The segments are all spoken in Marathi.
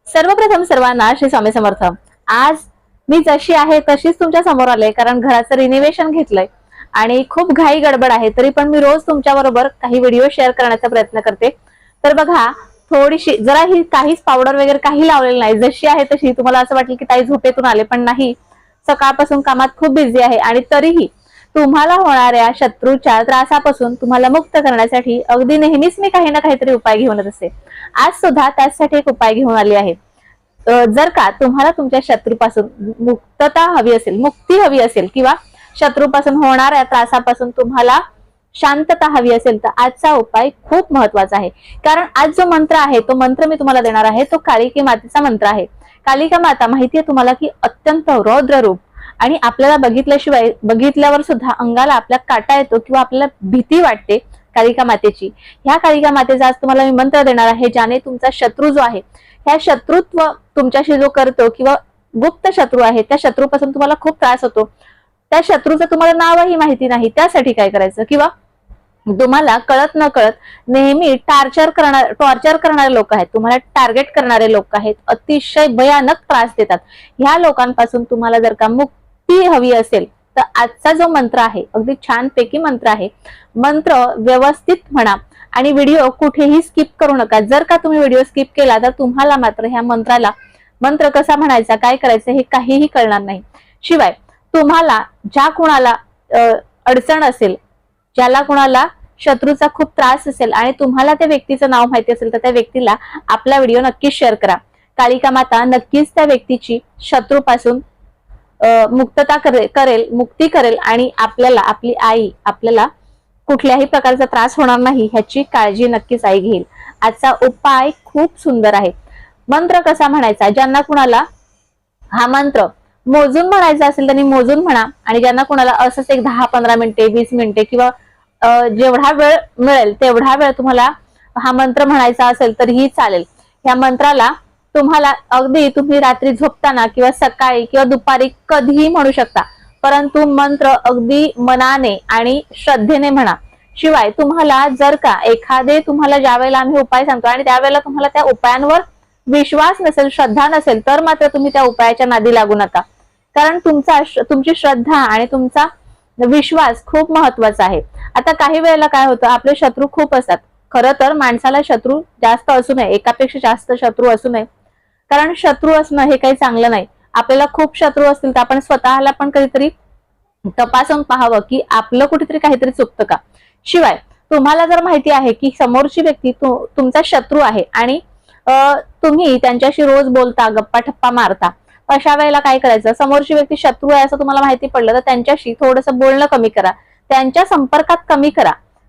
सर्वप्रथम सर्वांना श्री स्वामी समर्थ। आज मी जशी आहे तशीच तुमच्या समोर आले, कारण घराचं रिनोव्हेशन घेतलंय आणि खूप घाई गडबड आहे, तरी पण मी रोज तुमच्या बरोबर काही व्हिडिओ शेअर करण्याचा प्रयत्न करते। तर बघा, थोडीशी जरा ही काहीच पावडर वगैरे काही लावलेलं नाही, जशी आहे तशी। तुम्हाला असं वाटेल की ताई झोपेतून आले, पण नाही, सकाळपासून कामात खूप बिझी आहे आणि तरीही तुम्हाला होणाऱ्या शत्रूच्या त्रासापासून तुम्हाला मुक्त करण्यासाठी अगदी नेहमीच मी काही ना काहीतरी उपाय घेऊन येत असते। आज सुद्धा त्यासाठी एक उपाय घेऊन आली आहे। जर का तुम्हाला तुमच्या शत्रूपासून मुक्तता हवी असेल, मुक्ती हवी असेल, किंवा शत्रूपासून होणाऱ्या त्रासापासून तुम्हाला शांतता हवी असेल, तर आजचा उपाय खूप महत्वाचा आहे। कारण आज जो मंत्र आहे, तो मंत्र मी तुम्हाला देणार आहे, तो कालिका मातेचा मंत्र आहे। कालिका माता माहितीये तुम्हाला की अत्यंत रौद्र रूप, आणि आपल्याला बघितल्यावर सुद्धा अंगाला आपल्या काटा येतो किंवा आपल्याला भीती वाटते कालिका मातेची। ह्या कालिका मातेचा आज तुम्हाला मी मंत्र देणार आहे, ज्याने तुमचा शत्रू जो आहे, ह्या शत्रुत्व तुमच्याशी जो करतो किंवा गुप्त शत्रू आहे, त्या शत्रूपासून तुम्हाला खूप त्रास होतो, त्या शत्रूचं तुम्हाला नावही माहिती नाही, त्यासाठी काय करायचं, किंवा तुम्हाला कळत न कळत नेहमी टॉर्चर करणारे लोक आहेत, तुम्हाला टार्गेट करणारे लोक आहेत, अतिशय भयानक त्रास देतात। ह्या लोकांपासून तुम्हाला जर का मुक्ती हवी असेल, तर आजचा जो मंत्र आहे अगदी छानपैकी मंत्र आहे। मंत्र व्यवस्थित म्हणा आणि व्हिडिओ कुठेही स्किप करू नका। जर का तुम्ही व्हिडिओ स्किप केला तर तुम्हाला मात्र ह्या मंत्र कसा म्हणायचा, काय करायचं हे काहीही कळणार नाही। शिवाय तुम्हाला ज्या कुणाला अडचण असेल, ज्याला कुणाला शत्रूचा खूप त्रास असेल आणि तुम्हाला त्या व्यक्तीचं नाव माहिती असेल, तर त्या व्यक्तीला आपला व्हिडिओ नक्कीच शेअर करा। कालिका माता नक्कीच त्या व्यक्तीची शत्रूपासून मुक्ती करेल आणि आपल्याला, आपली आई, आपल्याला कुठल्याही प्रकारचा त्रास होणार नाही ह्याची काळजी नक्कीच आई घेईल। आजचा उपाय खूप सुंदर आहे। मंत्र कसा म्हणायचा, ज्यांना कुणाला हा मंत्र मोजून म्हणायचा असेल त्यांनी मोजून म्हणा, आणि ज्यांना कुणाला असंच एक 10-15 मिनिटे 20 मिनिटे किंवा जेवढा वेळ मिळेल तेवढा वेळ तुम्हाला हा मंत्र म्हणायचा असेल तरीही चालेल। ह्या मंत्राला तुम्हाला अगदी तुम्ही रात्री झोपताना किंवा सकाळी किंवा दुपारी कधीही म्हणू शकता, परंतु मंत्र अगदी मनाने आणि श्रद्धेने म्हणा। शिवाय तुम्हाला जर का तुम्हाला ज्या वेळेला आम्ही उपाय सांगतो आणि त्यावेळेला तुम्हाला त्या उपायांवर विश्वास नसेल, श्रद्धा नसेल, तर मात्र तुम्ही त्या उपायाच्या नादी लागू नका, कारण तुमची श्रद्धा आणि तुमचा विश्वास खूप महत्वाचा आहे। आता काही वेळेला काय होतं, आपले शत्रू खूप असतात। खरं तर माणसाला शत्रू जास्त असू नये, एकापेक्षा जास्त शत्रू असू नये, कारण शत्रू असणं हे काही चांगलं नाही। आपल्याला खूप शत्रू असतील तर आपण स्वतःला पण कधीतरी तपासून पाहावं की आपलं कुठेतरी काहीतरी चुकतं का। शिवाय तुम्हाला जर माहिती आहे की समोरची व्यक्ती तुमचा शत्रू आहे आणि तुम्ही त्यांच्याशी रोज बोलता, गप्पा ठप्पा मारता, अशा वेळेला काय करायचं, समोरची व्यक्ती शत्रू आहे असं तुम्हाला माहिती पडलं तर त्यांच्याशी थोडंसं बोलणं कमी करा, त्यांच्या संपर्कात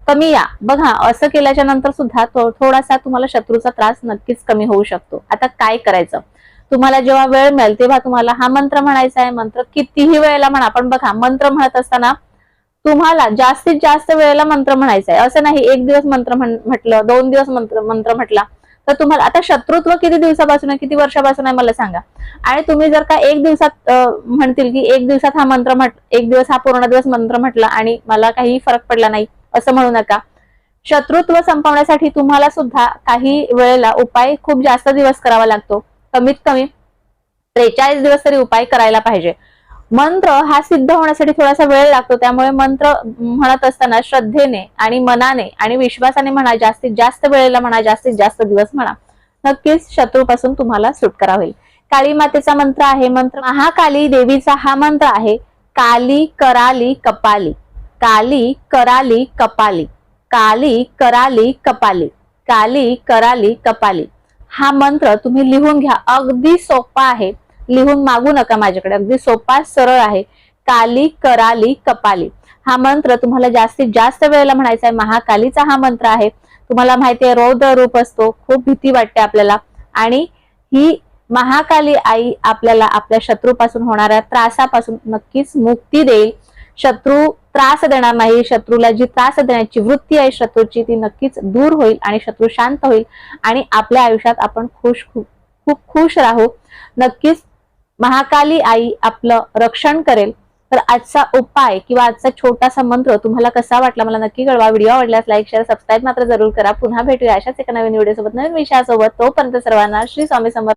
कमी या। बघा, असं केल्याच्या नंतर सुद्धा थोडासा तुम्हाला शत्रूचा त्रास नक्कीच कमी होऊ शकतो। आता काय करायचं, तुम्हाला जेव्हा वेळ मिळेल तेव्हा तुम्हाला हा मंत्र म्हणायचा आहे। मंत्र कितीही वेळेला म्हणा, पण बघा, मंत्र म्हणत असताना तुम्हाला जास्तीत जास्त वेळेला मंत्र म्हणायचा आहे। असं नाही एक दिवस मंत्र म्हटलं, 2 दिवस मंत्र म्हटला तर तुम्हाला आता शत्रुत्व किती दिवसापासून आहे, किती वर्षापासून आहे मला सांगा। आणि तुम्ही जर का एक दिवसात म्हणतील की एक दिवसात हा मंत्र एक दिवस हा पूर्ण दिवस मंत्र म्हटला आणि मला काही फरक पडला नाही, असं म्हणू नका। शत्रुत्व संपवण्यासाठी तुम्हाला सुद्धा काही वेळेला उपाय खूप जास्त दिवस करावा लागतो, कमीत कमी 43 दिवस तरी उपाय करायला पाहिजे। मंत्र हा सिद्ध होण्यासाठी थोडासा वेळ लागतो, त्यामुळे मंत्र म्हणत असताना श्रद्धेने आणि मनाने आणि विश्वासाने म्हणा, जास्तीत जास्त वेळेला म्हणा, जास्तीत जास्त दिवस म्हणा, नक्कीच शत्रूपासून तुम्हाला सुटका होईल। काली मातेचा मंत्र आहे, मंत्र महाकाली देवीचा हा मंत्र आहे, काली कराली कपाली, काली कराली कपाली, काली कराली कपाली, काली कराली कपाली। हा मंत्र तुम्ही लिहून घ्या, अगदी सोपा आहे, लिहून मागू नका माझ्याकडे, अगदी सोपा सरळ आहे। काली कराली कपाली हा मंत्र तुम्हाला जास्तीत जास्त वेळेला म्हणायचा आहे। महाकालीचा हा मंत्र आहे, तुम्हाला माहिती आहे रौद्र रूप असतो, खूप भीती वाटते आपल्याला, आणि ही महाकाली आई आपल्याला आपल्या शत्रूपासून होणाऱ्या त्रासापासून नक्कीच मुक्ती देईल। शत्रू त्रास देणार नाही, शत्रूला जी त्रास देण्याची वृत्ती आहे शत्रूची ती नक्कीच दूर होईल आणि शत्रू शांत होईल आणि आपल्या आयुष्यात आपण खूप खुश राहू। नक्कीच महाकाली आई आपलं रक्षण करेल। तर आजचा उपाय किंवा आजचा छोटासा मंत्र तुम्हाला कसा वाटला मला नक्की कळवा। व्हिडिओ आवडल्यास लाईक शेअर सबस्क्राईब मात्र जरूर करा। पुन्हा भेटूया अशाच एका नवीन व्हिडिओ सोबत, नवीन विषयासोबत। तोपर्यंत सर्वांना श्री स्वामी समर्थ।